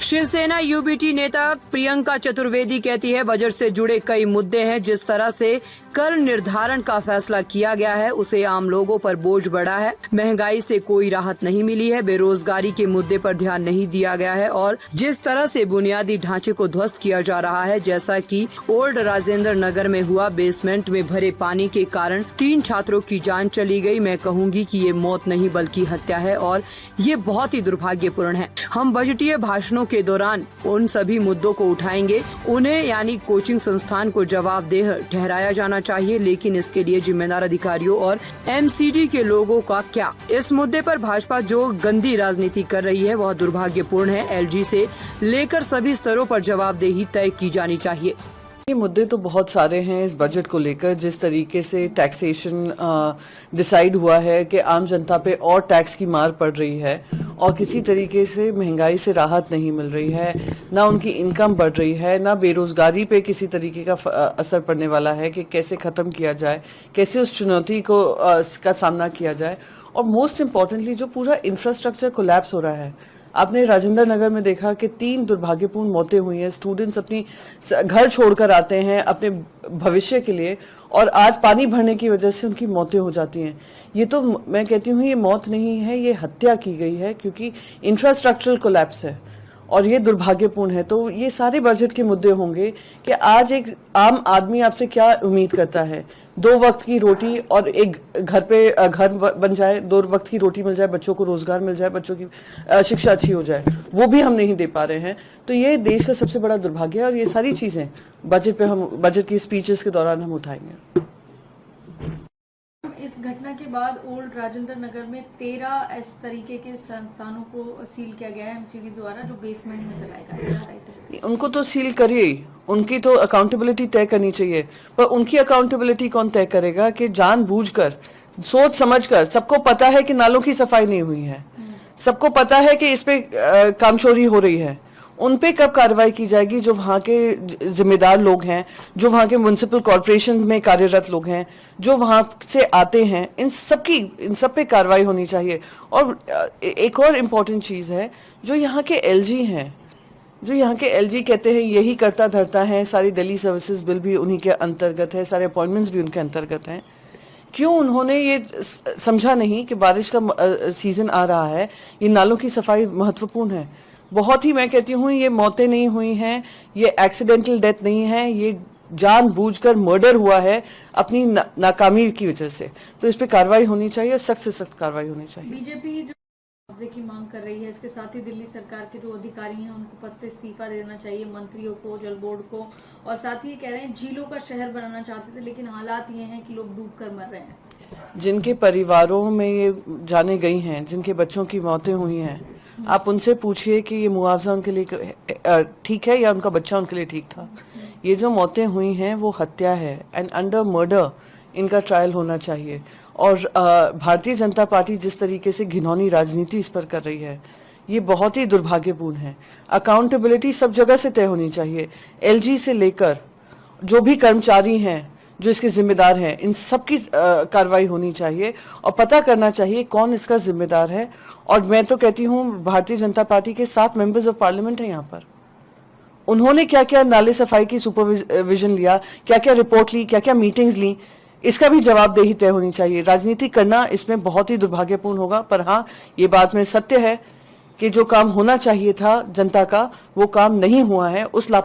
Shiv Sena UBT नेता प्रियंका चतुर्वेदी कहती है, बजट से जुड़े कई मुद्दे हैं। जिस तरह से कर निर्धारण का फैसला किया गया है उसे आम लोगों पर बोझ बढ़ा है। महंगाई से कोई राहत नहीं मिली है, बेरोजगारी के मुद्दे पर ध्यान नहीं दिया गया है और जिस तरह से बुनियादी ढांचे को ध्वस्त किया जा रहा है, जैसा कि ओल्ड राजेंद्र नगर में हुआ, बेसमेंट में भरे पानी के कारण 3 छात्रों की जान चली गई। मैं कहूँगी कि ये मौत नहीं बल्कि हत्या है और ये बहुत ही दुर्भाग्यपूर्ण है। हम बजटीय भाषणों के दौरान उन सभी मुद्दों को उठाएंगे। उन्हें यानी कोचिंग संस्थान को जवाबदेह ठहराया जाना चाहिए, लेकिन इसके लिए जिम्मेदार अधिकारियों और एमसीडी के लोगों का क्या? इस मुद्दे पर भाजपा जो गंदी राजनीति कर रही है वह दुर्भाग्यपूर्ण है। एलजी से लेकर सभी स्तरों पर जवाबदेही तय की जानी चाहिए। ये मुद्दे तो बहुत सारे हैं इस बजट को लेकर। जिस तरीके से टैक्सेशन डिसाइड हुआ है कि आम जनता पे और टैक्स की मार पड़ रही है और किसी तरीके से महंगाई से राहत नहीं मिल रही है, ना उनकी इनकम बढ़ रही है, ना बेरोजगारी पे किसी तरीके का असर पड़ने वाला है कि कैसे ख़त्म किया जाए, कैसे उस चुनौती को का सामना किया जाए। और मोस्ट इम्पॉर्टेंटली जो पूरा इंफ्रास्ट्रक्चर कोलैप्स हो रहा है। आपने राजेंद्र नगर में देखा कि 3 दुर्भाग्यपूर्ण मौतें हुई हैं। स्टूडेंट्स अपनी घर छोड़कर आते हैं अपने भविष्य के लिए और आज पानी भरने की वजह से उनकी मौतें हो जाती हैं। ये तो मैं कहती हूँ ये मौत नहीं है, ये हत्या की गई है क्योंकि इंफ्रास्ट्रक्चरल कोलैप्स है और ये दुर्भाग्यपूर्ण है। तो ये सारे बजट के मुद्दे होंगे कि आज एक आम आदमी आपसे क्या उम्मीद करता है। 2 वक्त की रोटी और एक घर बन जाए, 2 वक्त की रोटी मिल जाए, बच्चों को रोजगार मिल जाए, बच्चों की शिक्षा अच्छी हो जाए, वो भी हम नहीं दे पा रहे हैं। तो ये देश का सबसे बड़ा दुर्भाग्य है और ये सारी चीजें बजट की स्पीचेस के दौरान हम उठाएंगे। इस घटना के बाद ओल्ड राजेंद्र नगर में 13 इस तरीके के संस्थानों को सील किया गया है एमसीडी द्वारा, जो बेसमेंट में चलाए गए। उनको तो सील करिए, उनकी तो अकाउंटेबिलिटी तय करनी चाहिए, पर उनकी अकाउंटेबिलिटी कौन तय करेगा कि जानबूझकर, सोच समझकर, सबको पता है कि नालों की सफाई नहीं हुई है, सबको पता है कि इस पे कामचोरी हो रही है, उन पे कब कार्रवाई की जाएगी? जो वहाँ के जिम्मेदार लोग हैं, जो वहाँ के म्युनिसिपल कॉरपोरेशन में कार्यरत लोग हैं, जो वहाँ से आते हैं, इन सब पे कार्रवाई होनी चाहिए। और एक और इम्पॉर्टेंट चीज़ है, जो यहाँ के एलजी हैं, जो यहाँ के एलजी कहते हैं यही करता धरता है, सारी दिल्ली सर्विसेज बिल भी उन्हीं के अंतर्गत है, सारे अपॉइंटमेंट्स भी उनके अंतर्गत हैं। क्यों उन्होंने ये समझा नहीं कि बारिश का सीजन आ रहा है, ये नालों की सफाई महत्वपूर्ण है। बहुत ही, मैं कहती हूँ ये मौतें नहीं हुई हैं, ये एक्सीडेंटल डेथ नहीं है, ये जानबूझकर मर्डर हुआ है अपनी नाकामी की वजह से। तो इस पे कार्रवाई होनी चाहिए, सख्त से सख्त कार्रवाई होनी चाहिए। बीजेपी जो मुआवजे की मांग कर रही है, इसके साथ ही दिल्ली सरकार के जो अधिकारी हैं उनको पद से इस्तीफा देना चाहिए, मंत्रियों को, जल बोर्ड को, और साथ ही कह रहे हैं झीलों का शहर बनाना चाहते थे, लेकिन हालात ये हैं कि लोग डूब कर मर रहे हैं। जिनके परिवारों में ये जाने गई हैं, जिनके बच्चों की मौतें हुई हैं, आप उनसे पूछिए कि ये मुआवजा उनके लिए ठीक है या उनका बच्चा उनके लिए ठीक था। ये जो मौतें हुई हैं वो हत्या है एंड अंडर मर्डर इनका ट्रायल होना चाहिए। और भारतीय जनता पार्टी जिस तरीके से घिनौनी राजनीति इस पर कर रही है, ये बहुत ही दुर्भाग्यपूर्ण है। अकाउंटेबिलिटी सब जगह से तय होनी चाहिए, एलजी से लेकर जो भी कर्मचारी हैं जो इसके जिम्मेदार हैं, इन सब की कार्रवाई होनी चाहिए और पता करना चाहिए कौन इसका जिम्मेदार है। और मैं तो कहती हूँ भारतीय जनता पार्टी के 7 मेंबर्स ऑफ पार्लियामेंट हैं यहाँ पर, उन्होंने क्या क्या नाले सफाई की सुपरविजन लिया, क्या क्या रिपोर्ट ली, क्या क्या मीटिंग्स ली, इसका भी जवाबदेही तय होनी चाहिए। राजनीति करना इसमें बहुत ही दुर्भाग्यपूर्ण होगा। पर हाँ, ये बात में सत्य है कि जो काम होना चाहिए था जनता का, वो काम नहीं हुआ है। उस